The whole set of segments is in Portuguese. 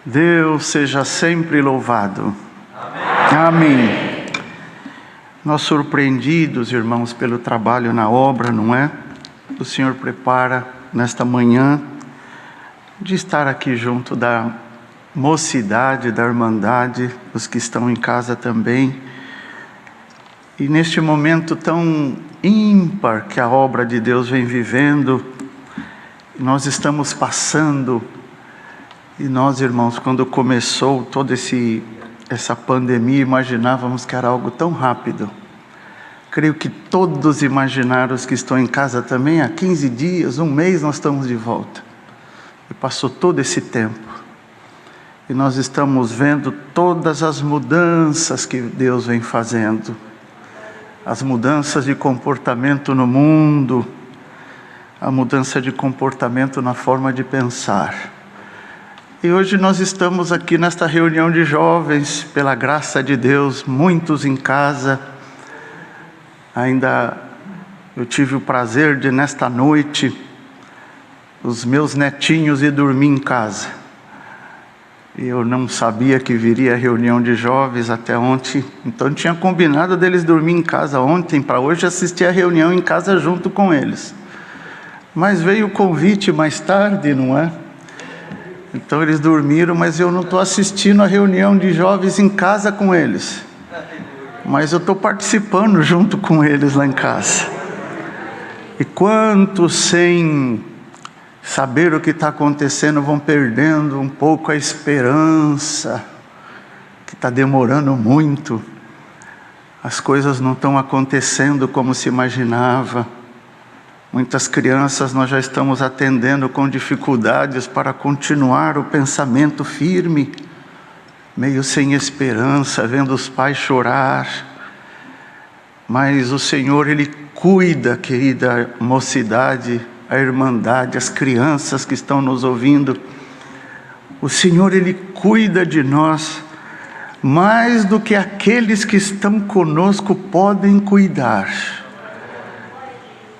Deus seja sempre louvado. Amém. Nós surpreendidos, irmãos, pelo trabalho na obra, não é? O Senhor prepara nesta manhã de estar aqui junto da mocidade, da irmandade, os que estão em casa também. E neste momento tão ímpar que a obra de Deus vem vivendo, nós estamos passando. E nós, irmãos, quando começou toda essa pandemia, imaginávamos que era algo tão rápido. Creio que todos imaginaram, os que estão em casa também, há 15 dias, um mês nós estamos de volta. E passou todo esse tempo. E nós estamos vendo todas as mudanças que Deus vem fazendo. As mudanças de comportamento no mundo, a mudança de comportamento na forma de pensar. E hoje nós estamos aqui nesta reunião de jovens, pela graça de Deus, muitos em casa. Ainda eu tive o prazer de, nesta noite, os meus netinhos ir dormir em casa. E eu não sabia que viria a reunião de jovens até ontem, então tinha combinado deles dormir em casa ontem, para hoje assistir a reunião em casa junto com eles. Mas veio o convite mais tarde, não é? Então eles dormiram, mas eu não estou assistindo a reunião de jovens em casa com eles. Mas eu estou participando junto com eles lá em casa. E quantos, sem saber o que está acontecendo, vão perdendo um pouco a esperança, que está demorando muito. As coisas não estão acontecendo como se imaginava. Muitas crianças nós já estamos atendendo com dificuldades para continuar o pensamento firme, meio sem esperança, vendo os pais chorar. Mas o Senhor, Ele cuida, querida mocidade, a irmandade, as crianças que estão nos ouvindo. O Senhor, Ele cuida de nós, mais do que aqueles que estão conosco podem cuidar.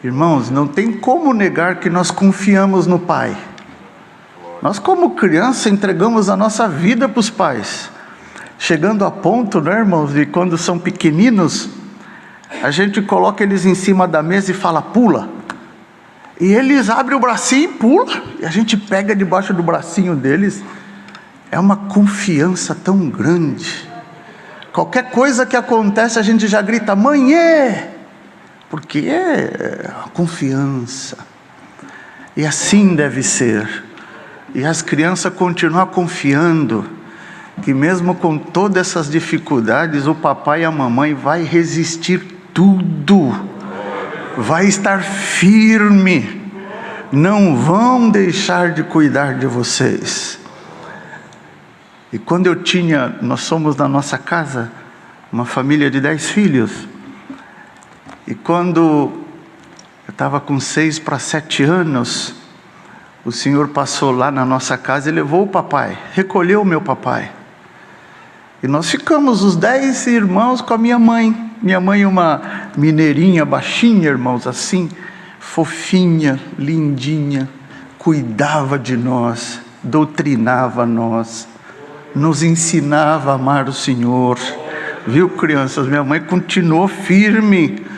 Irmãos, não tem como negar que nós confiamos no Pai. Nós, como criança, entregamos a nossa vida para os pais. Chegando a ponto, né, irmãos, de quando são pequeninos, a gente coloca eles em cima da mesa e fala, pula. E eles abrem o bracinho e pulam. E a gente pega debaixo do bracinho deles. É uma confiança tão grande. Qualquer coisa que acontece, a gente já grita, mãe! Porque é a confiança. E assim deve ser. E as crianças continuam confiando que mesmo com todas essas dificuldades, o papai e a mamãe vai resistir tudo. Vai estar firme. Não vão deixar de cuidar de vocês. E quando nós somos na nossa casa, uma família de 10 filhos. E quando eu estava com 6 para 7 anos, o Senhor passou lá na nossa casa e levou o papai, recolheu o meu papai. E nós ficamos os 10 irmãos com a minha mãe. Minha mãe, uma mineirinha baixinha, irmãos, assim, fofinha, lindinha, cuidava de nós, doutrinava nós, nos ensinava a amar o Senhor. Viu, crianças? Minha mãe continuou firme.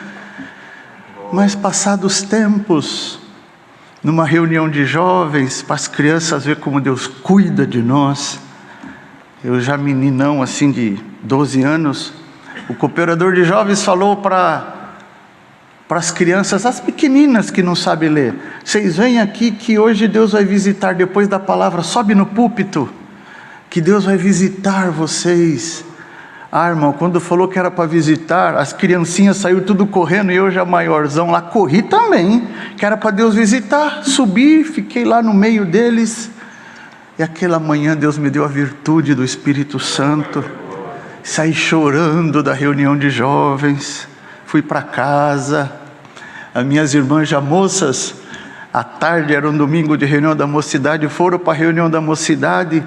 Mas passados tempos, numa reunião de jovens, para as crianças ver como Deus cuida de nós, eu já meninão assim de 12 anos, o cooperador de jovens falou para as crianças, as pequeninas que não sabem ler, vocês vêm aqui que hoje Deus vai visitar, depois da palavra, sobe no púlpito, que Deus vai visitar vocês. Ah, irmão, quando falou que era para visitar, as criancinhas saíram tudo correndo e eu já maiorzão lá, corri também, que era para Deus visitar. Subi, fiquei lá no meio deles. E aquela manhã Deus me deu a virtude do Espírito Santo. Saí chorando da reunião de jovens. Fui para casa. As minhas irmãs já moças, à tarde era um domingo de reunião da mocidade, foram para a reunião da mocidade.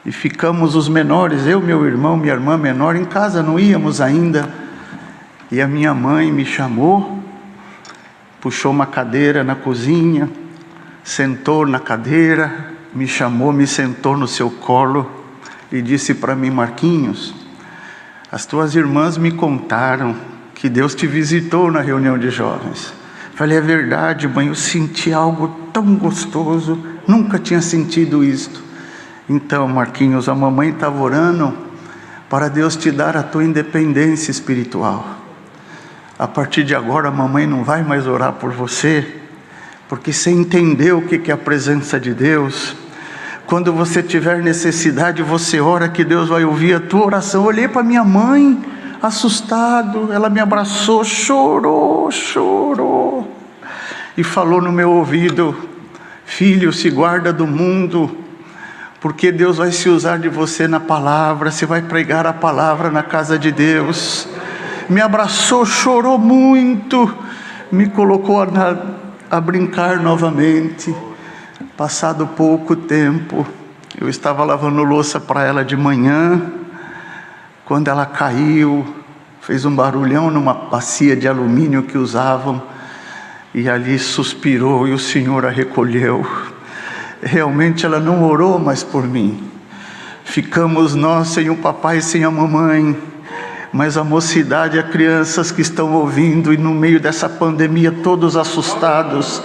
E ficamos os menores, eu, meu irmão, minha irmã menor, em casa, não íamos ainda. E a minha mãe me chamou, puxou uma cadeira na cozinha, sentou na cadeira, me chamou, me sentou no seu colo e disse para mim: Marquinhos, as tuas irmãs me contaram que Deus te visitou na reunião de jovens. Falei: é verdade, mãe, eu senti algo tão gostoso, nunca tinha sentido isto. Então, Marquinhos, a mamãe estava orando para Deus te dar a tua independência espiritual. A partir de agora, a mamãe não vai mais orar por você, porque você entendeu o que é a presença de Deus. Quando você tiver necessidade, você ora que Deus vai ouvir a tua oração. Eu olhei para minha mãe, assustado, ela me abraçou, chorou e falou no meu ouvido: filho, se guarda do mundo, porque Deus vai se usar de você na palavra, você vai pregar a palavra na casa de Deus. Me abraçou, chorou muito, me colocou a brincar novamente. Passado pouco tempo, eu estava lavando louça para ela de manhã, quando ela caiu, fez um barulhão numa bacia de alumínio que usavam, e ali suspirou e o Senhor a recolheu. Realmente ela não orou mais por mim. Ficamos nós sem o papai e sem a mamãe, mas a mocidade e as crianças que estão ouvindo, e no meio dessa pandemia todos assustados,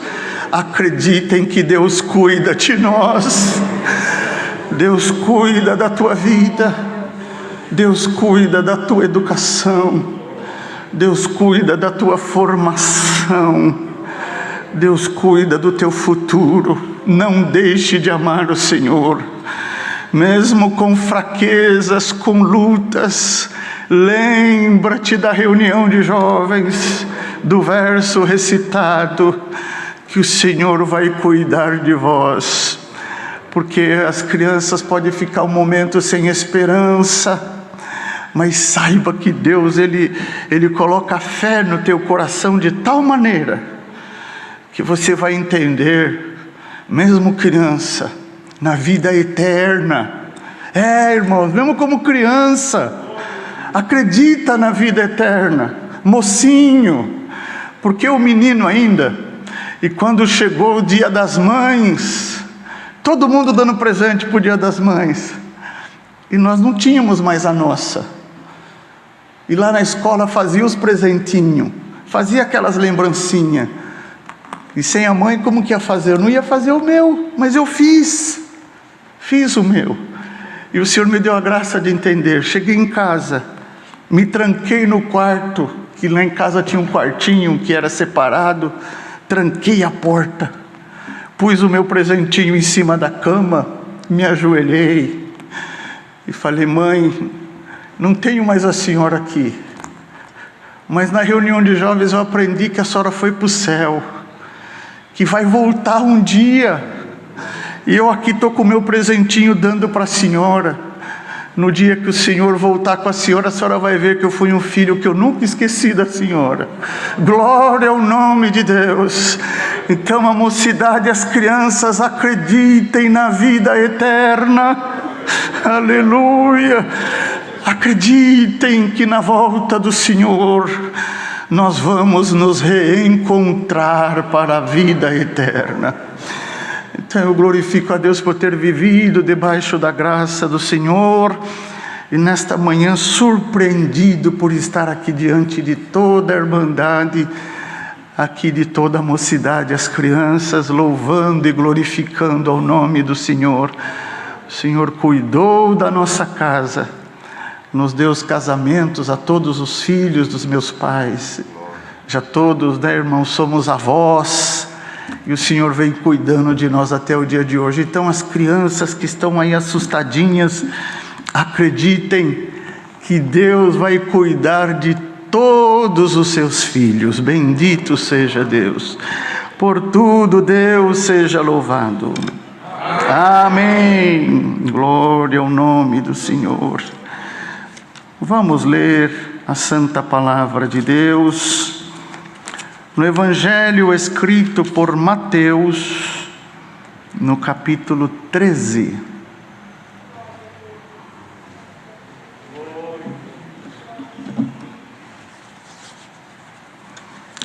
acreditem que Deus cuida de nós. Deus cuida da tua vida, Deus cuida da tua educação, Deus cuida da tua formação, Deus cuida do teu futuro. Não deixe de amar o Senhor, mesmo com fraquezas, com lutas. Lembra-te da reunião de jovens, do verso recitado, que o Senhor vai cuidar de vós, porque as crianças podem ficar um momento sem esperança, mas saiba que Deus, Ele coloca a fé no teu coração de tal maneira, que você vai entender, mesmo criança, na vida eterna. Irmãos, mesmo como criança, acredita na vida eterna, mocinho, porque o menino ainda, e quando chegou o dia das mães, todo mundo dando presente para o dia das mães, e nós não tínhamos mais a nossa, e lá na escola fazia os presentinhos, fazia aquelas lembrancinhas, e sem a mãe como que ia fazer? Eu não ia fazer o meu, mas eu fiz o meu, e o Senhor me deu a graça de entender. Cheguei em casa, me tranquei no quarto, que lá em casa tinha um quartinho que era separado, tranquei a porta, pus o meu presentinho em cima da cama, me ajoelhei e falei: mãe, não tenho mais a senhora aqui, mas na reunião de jovens eu aprendi que a senhora foi para o céu, que vai voltar um dia, e eu aqui estou com o meu presentinho dando para a senhora. No dia que o Senhor voltar com a senhora vai ver que eu fui um filho que eu nunca esqueci da senhora. Glória ao nome de Deus. Então a mocidade, as crianças, acreditem na vida eterna. Aleluia. Acreditem que na volta do Senhor nós vamos nos reencontrar para a vida eterna. Então eu glorifico a Deus por ter vivido debaixo da graça do Senhor, e nesta manhã surpreendido por estar aqui diante de toda a irmandade, aqui de toda a mocidade, as crianças louvando e glorificando ao nome do Senhor. O Senhor cuidou da nossa casa, nos deu os casamentos a todos os filhos dos meus pais, já todos, né, irmãos, somos avós, e o Senhor vem cuidando de nós até o dia de hoje. Então as crianças que estão aí assustadinhas, acreditem que Deus vai cuidar de todos os seus filhos. Bendito seja Deus. Por tudo Deus seja louvado. Amém. Glória ao nome do Senhor. Vamos ler a santa palavra de Deus no Evangelho escrito por Mateus, no capítulo 13.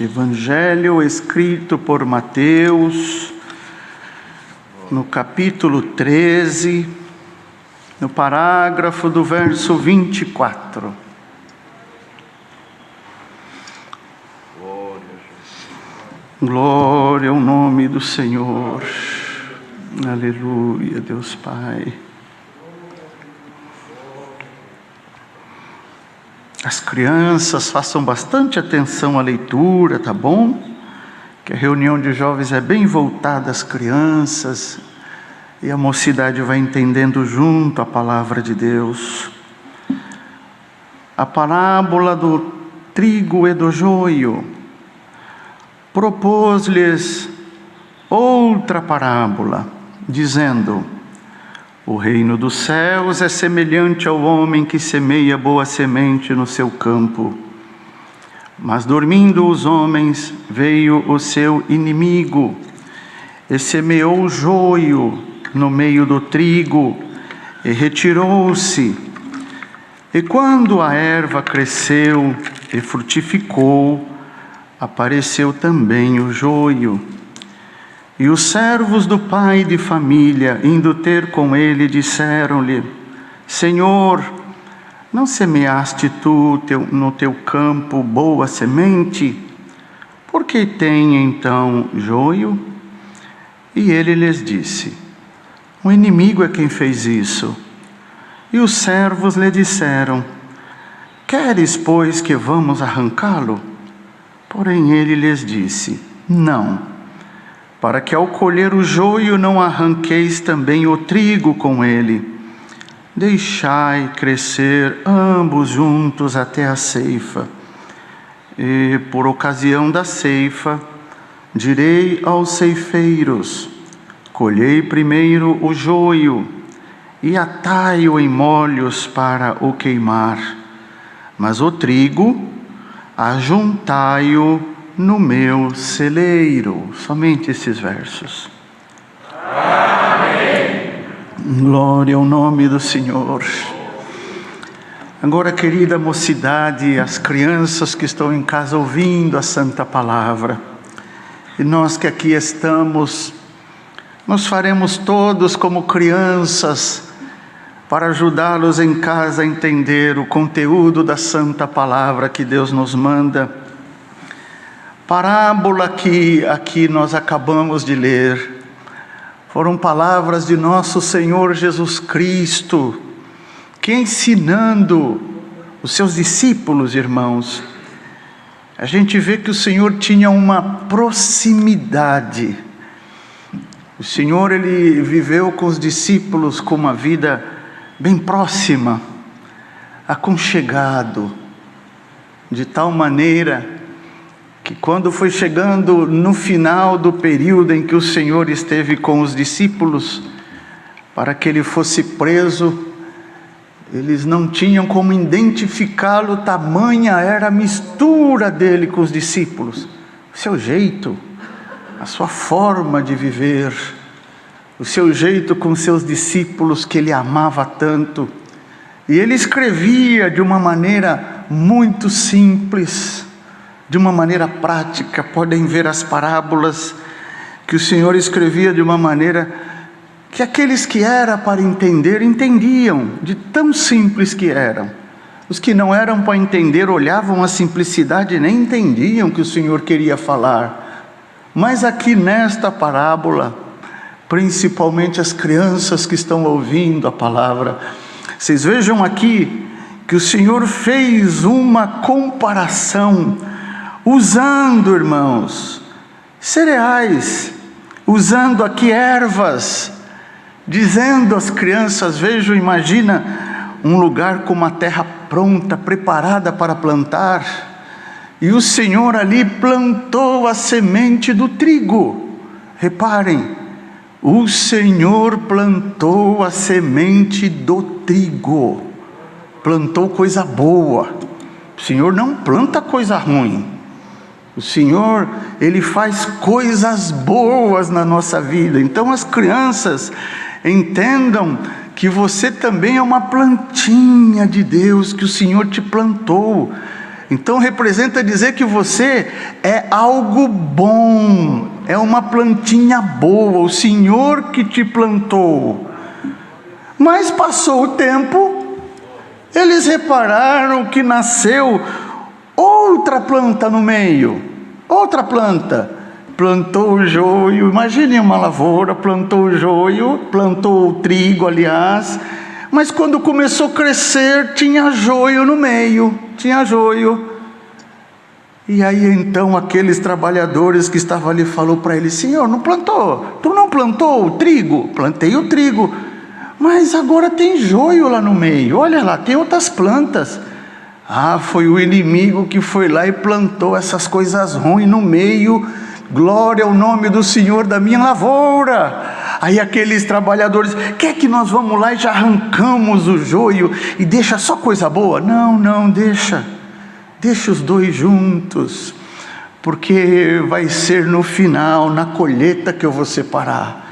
Evangelho escrito por Mateus, no capítulo 13, no parágrafo do verso 24. Glória ao nome do Senhor. Aleluia, Deus Pai. As crianças, façam bastante atenção à leitura, tá bom? Que a reunião de jovens é bem voltada às crianças e a mocidade vai entendendo junto a palavra de Deus. A parábola do trigo e do joio. Propôs-lhes outra parábola, dizendo: o reino dos céus é semelhante ao homem que semeia boa semente no seu campo. Mas dormindo os homens, veio o seu inimigo e semeou o joio no meio do trigo e retirou-se. E quando a erva cresceu e frutificou, apareceu também o joio. E os servos do pai de família, indo ter com ele, disseram-lhe: Senhor, não semeaste tu no teu campo boa semente? Por que tem então joio? E ele lhes disse: o inimigo é quem fez isso. E os servos lhe disseram: queres, pois, que vamos arrancá-lo? Porém ele lhes disse: não, para que ao colher o joio não arranqueis também o trigo com ele. Deixai crescer ambos juntos até a ceifa. E por ocasião da ceifa, direi aos ceifeiros: colhei primeiro o joio e atai-o em molhos para o queimar, mas o trigo ajuntai-o no meu celeiro. Somente esses versos. Amém. Glória ao nome do Senhor. Agora, querida mocidade, as crianças que estão em casa ouvindo a Santa Palavra, e nós que aqui estamos, nós faremos todos como crianças para ajudá-los em casa a entender o conteúdo da Santa Palavra que Deus nos manda. Parábola que aqui nós acabamos de ler foram palavras de nosso Senhor Jesus Cristo, que ensinando os seus discípulos, irmãos, a gente vê que o Senhor tinha uma proximidade. O Senhor, ele viveu com os discípulos com uma vida bem próxima, aconchegado, de tal maneira que quando foi chegando no final do período em que o Senhor esteve com os discípulos, para que ele fosse preso, eles não tinham como identificá-lo, tamanha era a mistura dele com os discípulos, o seu jeito, a sua forma de viver, o seu jeito com seus discípulos que ele amava tanto. E ele escrevia de uma maneira muito simples, de uma maneira prática. Podem ver as parábolas que o Senhor escrevia de uma maneira que aqueles que era para entender, entendiam, de tão simples que eram. Os que não eram para entender, olhavam a simplicidade e nem entendiam o que o Senhor queria falar. Mas aqui nesta parábola, principalmente as crianças que estão ouvindo a palavra, vocês vejam aqui que o Senhor fez uma comparação, usando, irmãos, cereais, usando aqui ervas, dizendo às crianças: vejam, imagina um lugar com uma terra pronta, preparada para plantar, e o Senhor ali plantou a semente do trigo. Reparem, o Senhor plantou a semente do trigo, plantou coisa boa. O Senhor não planta coisa ruim. O Senhor, ele faz coisas boas na nossa vida. Então as crianças entendam que você também é uma plantinha de Deus, que o Senhor te plantou. Então representa dizer que você é algo bom, é uma plantinha boa, o Senhor que te plantou. Mas passou o tempo, eles repararam que nasceu outra planta no meio, outra planta. Plantou o joio, imagine uma lavoura, plantou o joio, plantou o trigo, aliás, mas quando começou a crescer, tinha joio no meio, tinha joio. E aí então aqueles trabalhadores que estavam ali falou para ele: Senhor, não plantou? Tu não plantou o trigo? Plantei o trigo, mas agora tem joio lá no meio, olha lá, tem outras plantas. Ah, foi o inimigo que foi lá e plantou essas coisas ruins no meio. Glória ao nome do Senhor da minha lavoura. Aí aqueles trabalhadores: quer que nós vamos lá e já arrancamos o joio e deixa só coisa boa? Não, deixa os dois juntos, porque vai ser no final, na colheita, que eu vou separar.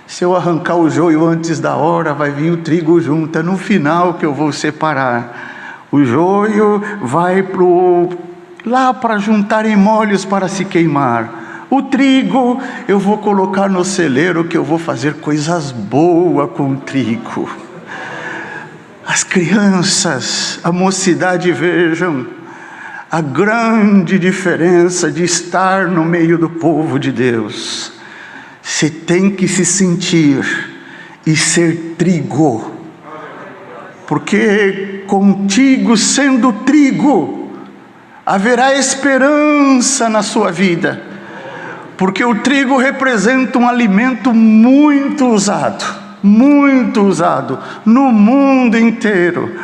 Se eu arrancar o joio antes da hora, vai vir o trigo junto, é no final que eu vou separar. O joio vai lá para juntar em molhos para se queimar. O trigo eu vou colocar no celeiro, que eu vou fazer coisas boas com o trigo. As crianças, a mocidade, vejam a grande diferença de estar no meio do povo de Deus. Você tem que se sentir e ser trigo, porque contigo, sendo trigo, haverá esperança na sua vida, porque o trigo representa um alimento muito usado no mundo inteiro.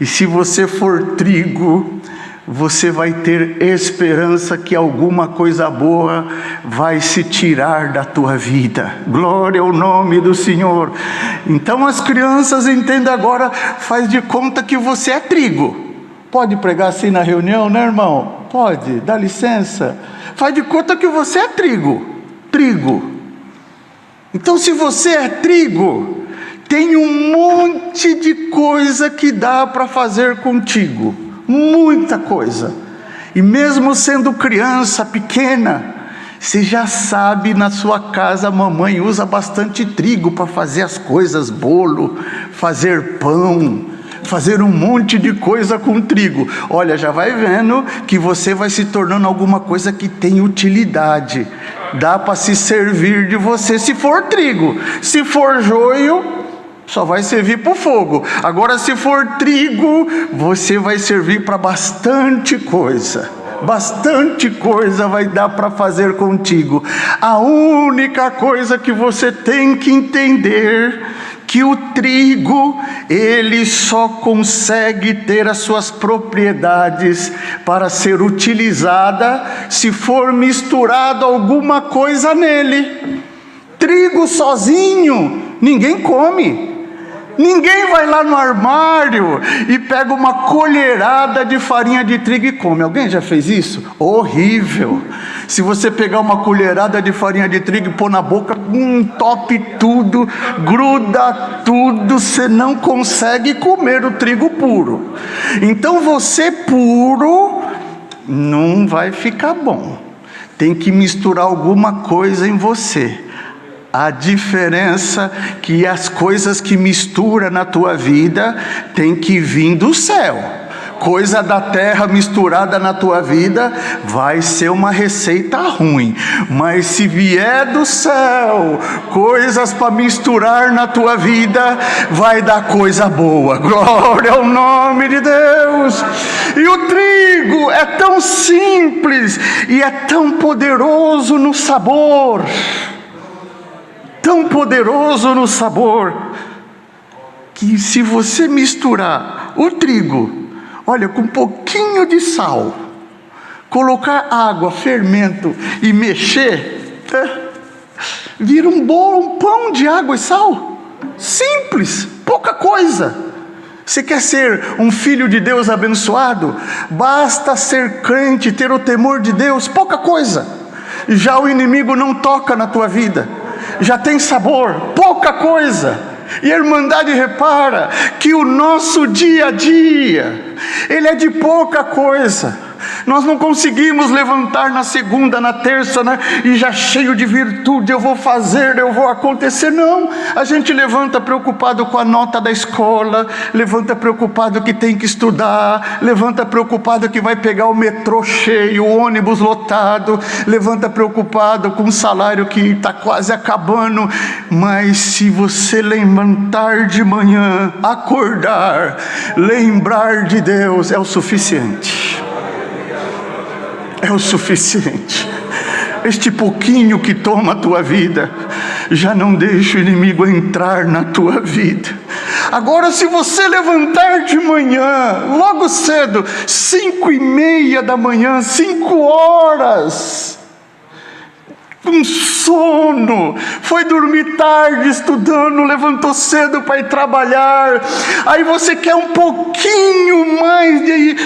E se você for trigo, você vai ter esperança que alguma coisa boa vai se tirar da tua vida. Glória ao nome do Senhor. Então as crianças entendem agora, faz de conta que você é trigo. Pode pregar assim na reunião, né, irmão? Pode, dá licença. Faz de conta que você é trigo. Então, se você é trigo, tem um monte de coisa que dá para fazer contigo. Muita coisa. E mesmo sendo criança pequena, você já sabe, na sua casa a mamãe usa bastante trigo para fazer as coisas, bolo, fazer pão, fazer um monte de coisa com trigo. Olha, já vai vendo que você vai se tornando alguma coisa que tem utilidade. Dá para se servir de você se for trigo. Se for joio, só vai servir para o fogo. Agora, se for trigo, você vai servir para bastante coisa. Bastante coisa vai dar para fazer contigo. A única coisa que você tem que entender, que o trigo, ele só consegue ter as suas propriedades para ser utilizada se for misturado alguma coisa nele. Trigo sozinho ninguém come. Ninguém vai lá no armário e pega uma colherada de farinha de trigo e come. Alguém já fez isso? Horrível. Se você pegar uma colherada de farinha de trigo e pôr na boca, entope tudo, gruda tudo, você não consegue comer o trigo puro. Então você puro não vai ficar bom. Tem que misturar alguma coisa em você. A diferença que as coisas que mistura na tua vida tem que vir do céu. Coisa da terra misturada na tua vida vai ser uma receita ruim. Mas se vier do céu coisas para misturar na tua vida, vai dar coisa boa. Glória ao nome de Deus. E o trigo é tão simples e é tão poderoso no sabor. Tão poderoso no sabor, que se você misturar o trigo, olha, com um pouquinho de sal, colocar água, fermento e mexer, vira um bolo, um pão de água e sal. Simples, pouca coisa. Você quer ser um filho de Deus abençoado? Basta ser crente, ter o temor de Deus, pouca coisa. Já o inimigo não toca na tua vida. Já tem sabor, pouca coisa. E a Irmandade repara que o nosso dia a dia, ele é de pouca coisa. Nós não conseguimos levantar na segunda, na terça, né? E já cheio de virtude, eu vou fazer, eu vou acontecer. Não, a gente levanta preocupado com a nota da escola, levanta preocupado que tem que estudar, levanta preocupado que vai pegar o metrô cheio, o ônibus lotado, levanta preocupado com o salário que está quase acabando. Mas se você levantar de manhã, acordar, lembrar de Deus, é o suficiente. É o suficiente. Este pouquinho que toma a tua vida, já não deixa o inimigo entrar na tua vida. Agora, se você levantar de manhã, logo cedo, 5:30 da manhã, 5 horas, com sono, foi dormir tarde estudando, levantou cedo para ir trabalhar, aí você quer um pouquinho mais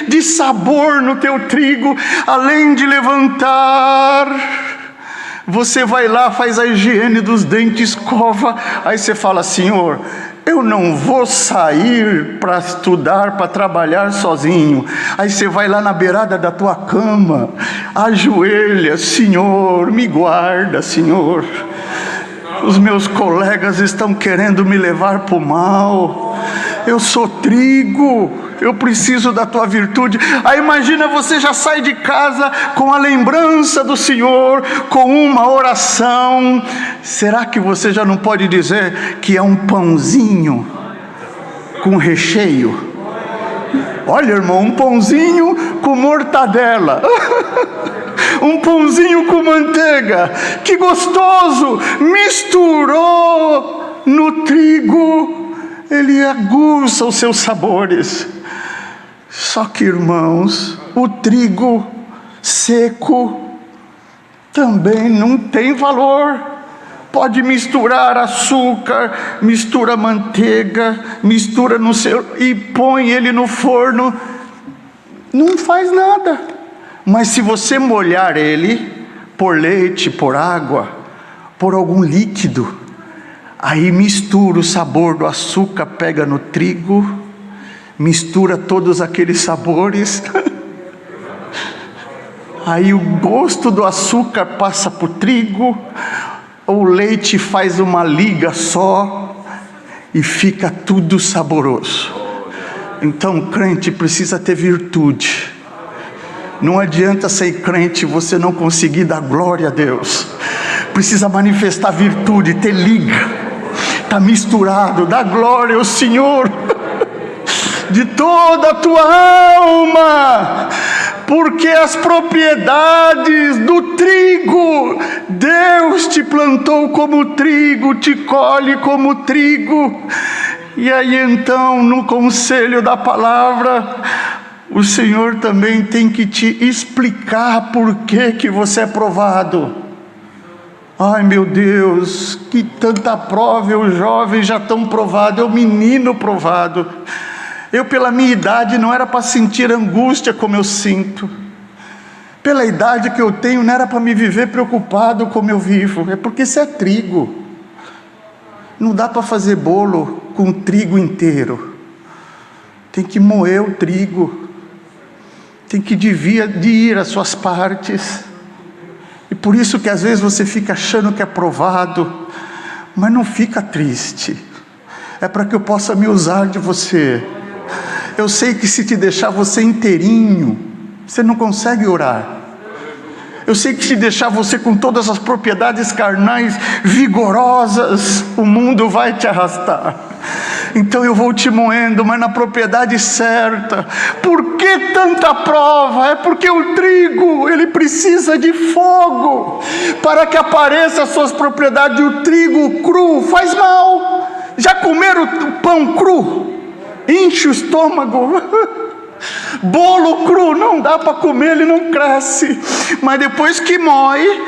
de sabor no teu trigo, além de levantar, você vai lá, faz a higiene dos dentes, escova, aí você fala: Senhor, eu não vou sair para estudar, para trabalhar sozinho. Aí você vai lá na beirada da tua cama, ajoelha: Senhor, me guarda, Senhor. Os meus colegas estão querendo me levar para o mal. Eu sou trigo, eu preciso da tua virtude. Aí imagina, você já sai de casa com a lembrança do Senhor, com uma oração. Será que você já não pode dizer que é um pãozinho com recheio? Olha, irmão, um pãozinho com mortadela. Um pãozinho com manteiga, que gostoso! Misturou no trigo, ele aguça os seus sabores. Só que, irmãos, o trigo seco também não tem valor. Pode misturar açúcar, mistura manteiga, mistura no seu e põe ele no forno, não faz nada. Mas se você molhar ele, por leite, por água, por algum líquido, aí mistura o sabor do açúcar, pega no trigo, mistura todos aqueles sabores, aí o gosto do açúcar passa para o trigo, o leite faz uma liga só, e fica tudo saboroso. Então, o crente precisa ter virtude. Não adianta ser crente, você não conseguir dar glória a Deus. Precisa manifestar virtude, ter liga, está misturado, dá glória ao Senhor de toda a tua alma, porque as propriedades do trigo, Deus te plantou como trigo, te colhe como trigo. E aí então, no conselho da palavra, o Senhor também tem que te explicar por que você é provado. Ai, meu Deus, que tanta prova, os jovens já estão provados, é o menino provado. Eu, pela minha idade, não era para sentir angústia como eu sinto. Pela idade que eu tenho, não era para me viver preocupado como eu vivo. É porque isso é trigo. Não dá para fazer bolo com trigo inteiro. Tem que moer o trigo. Tem que dividir as suas partes. E por isso que às vezes você fica achando que é provado, mas não fica triste. É para que eu possa me usar de você. Eu sei que se te deixar você inteirinho, você não consegue orar. Eu sei que se deixar você com todas as propriedades carnais vigorosas, o mundo vai te arrastar. Então eu vou te moendo, mas na propriedade certa. Por que tanta prova? É porque o trigo, ele precisa de fogo para que apareça as suas propriedades. O trigo cru faz mal. Já comeram o pão cru? Enche o estômago. Bolo cru não dá para comer, ele não cresce. Mas depois que moe,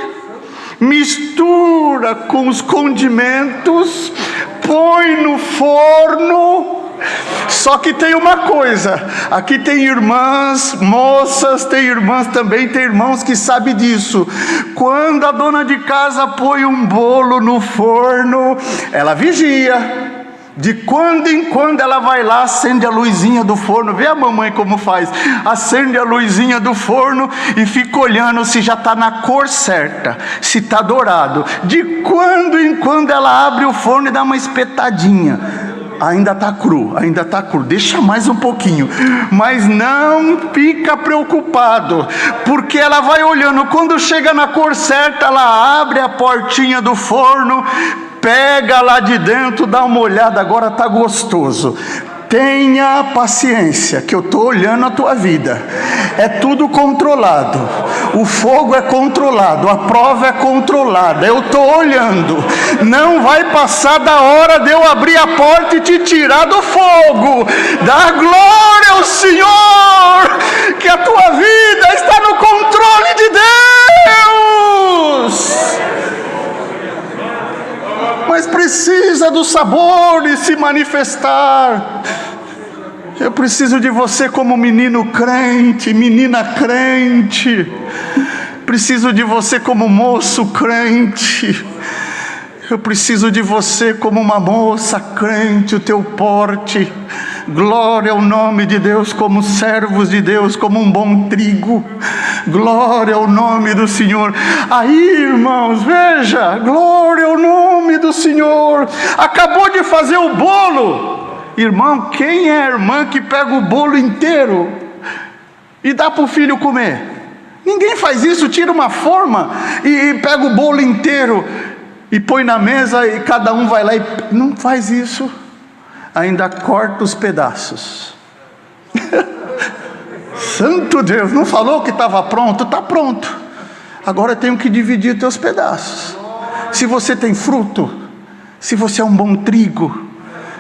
mistura com os condimentos, põe no forno. Só que tem uma coisa, aqui tem irmãs, moças, tem irmãs também, tem irmãos que sabem disso. Quando a dona de casa põe um bolo no forno, ela vigia, De quando em quando ela vai lá, acende a luzinha do forno. Vê a mamãe como faz. Acende a luzinha do forno e fica olhando se já está na cor certa, se está dourado. De quando em quando ela abre o forno e dá uma espetadinha. Ainda está cru, deixa mais um pouquinho. Mas não fica preocupado, porque ela vai olhando. Quando chega na cor certa, ela abre a portinha do forno, pega lá de dentro, dá uma olhada, agora está gostoso. Tenha paciência, que eu estou olhando a tua vida. É tudo controlado. O fogo é controlado, a prova é controlada. Eu estou olhando. Não vai passar da hora de eu abrir a porta e te tirar do fogo. Dá glória ao Senhor, que a tua vida está no controle de Deus. Mas precisa do sabor e se manifestar. Eu preciso de você como menino crente, menina crente. Preciso de você como moço crente. Eu preciso de você como uma moça crente, o teu porte. Glória ao nome de Deus, como servos de Deus, como um bom trigo. Glória ao nome do Senhor. Aí, irmãos, veja, glória ao nome do Senhor. Acabou de fazer o bolo. Irmão, quem é a irmã que pega o bolo inteiro e dá para o filho comer? Ninguém faz isso. Tira uma forma e pega o bolo inteiro e põe na mesa e cada um vai lá e... Não faz isso. Ainda corta os pedaços. Santo Deus, não falou que estava pronto? Está pronto. Agora eu tenho que dividir teus pedaços. Se você tem fruto, se você é um bom trigo,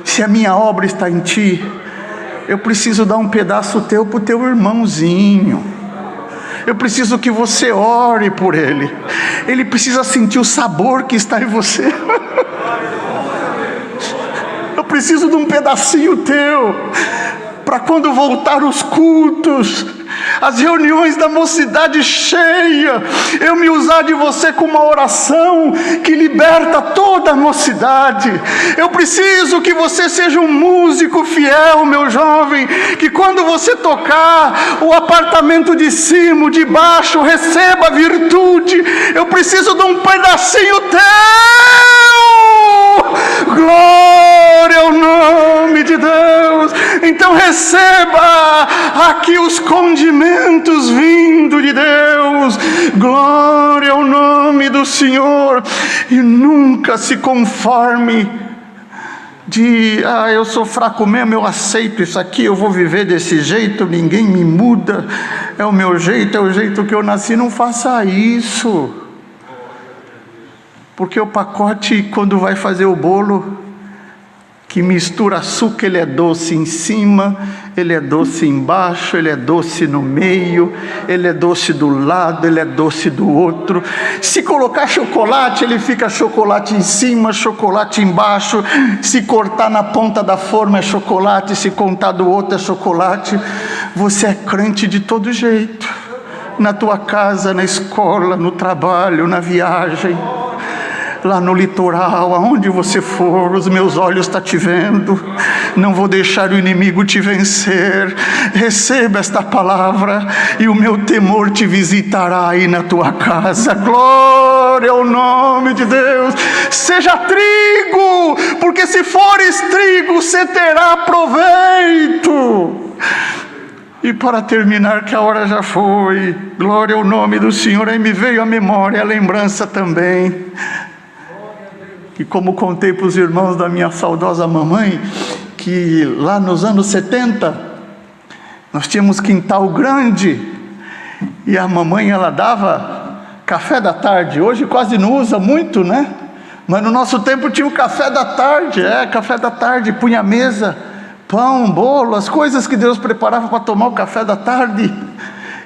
se a minha obra está em ti, eu preciso dar um pedaço teu para o teu irmãozinho. Eu preciso que você ore por ele. Ele precisa sentir o sabor que está em você. Eu preciso de um pedacinho teu, para quando voltar os cultos, as reuniões da mocidade cheia, eu me usar de você com uma oração que liberta toda a mocidade. Eu preciso que você seja um músico fiel, meu jovem, que quando você tocar, o apartamento de cima, de baixo, receba virtude. Eu preciso de um pedacinho teu. Glória ao nome de Deus. Então receba aqui os condimentos vindo de Deus. Glória ao nome do Senhor. E nunca se conforme de, eu sou fraco mesmo, eu aceito isso aqui, eu vou viver desse jeito, ninguém me muda, é o meu jeito, é o jeito que eu nasci. Não faça isso, porque o pacote, quando vai fazer o bolo, que mistura açúcar, ele é doce em cima, ele é doce embaixo, ele é doce no meio, ele é doce do lado, ele é doce do outro. Se colocar chocolate, ele fica chocolate em cima, chocolate embaixo. Se cortar na ponta da forma é chocolate, se cortar do outro é chocolate. Você é crente de todo jeito, na tua casa, na escola, no trabalho, na viagem, lá no litoral, aonde você for, os meus olhos estão te vendo. Não vou deixar o inimigo te vencer. Receba esta palavra e o meu temor te visitará aí na tua casa. Glória ao nome de Deus. Seja trigo, porque se fores trigo, você terá proveito. E para terminar, que a hora já foi, glória ao nome do Senhor. Aí me veio a memória, a lembrança também, que como contei para os irmãos da minha saudosa mamãe, que lá nos anos 70, nós tínhamos quintal grande, e a mamãe, ela dava café da tarde. Hoje quase não usa muito, né? Mas no nosso tempo tinha o café da tarde, café da tarde, punha a mesa, pão, bolo, as coisas que Deus preparava para tomar o café da tarde,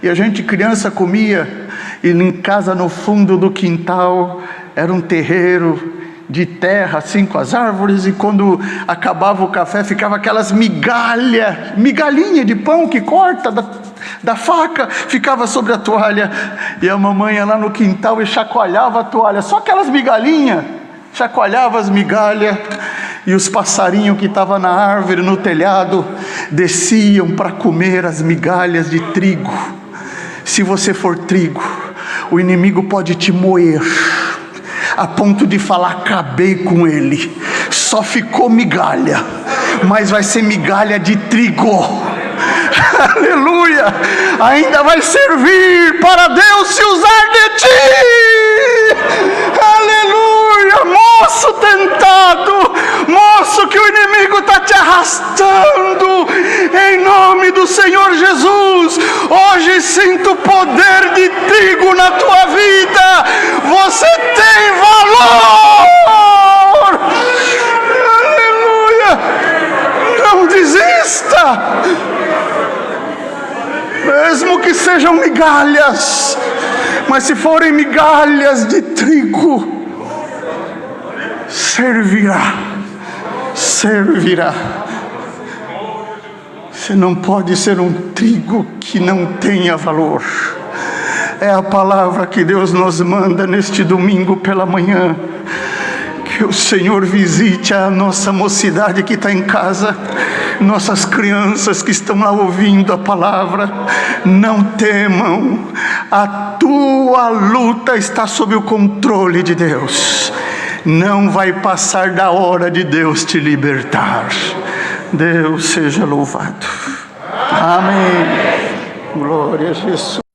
e a gente criança comia. E em casa, no fundo do quintal, era um terreiro de terra, assim, com as árvores, e quando acabava o café, ficava aquelas migalhinha de pão que corta da faca, ficava sobre a toalha, e a mamãe ia lá no quintal e chacoalhava a toalha, só aquelas migalhinhas, chacoalhava as migalhas, E os passarinhos que estavam na árvore, no telhado, desciam para comer as migalhas de trigo. Se você for trigo, o inimigo pode te moer, a ponto de falar: acabei com ele, só ficou migalha, mas vai ser migalha de trigo. Aleluia! Ainda vai servir para Deus se usar de ti. Aleluia! Moço tentado, moço que o inimigo está te arrastando, em nome do Senhor Jesus, hoje sinto o poder de trigo na tua vida. Você tem valor. Aleluia! Não desista, mesmo que sejam migalhas, mas se forem migalhas de trigo, servirá. Você não pode ser um trigo que não tenha valor. É a palavra que Deus nos manda neste domingo pela manhã. Que o Senhor visite a nossa mocidade que está em casa, nossas crianças que estão lá ouvindo a palavra. Não temam, a tua luta está sob o controle de Deus. Não vai passar da hora de Deus te libertar. Deus seja louvado. Amém. Glória a Jesus.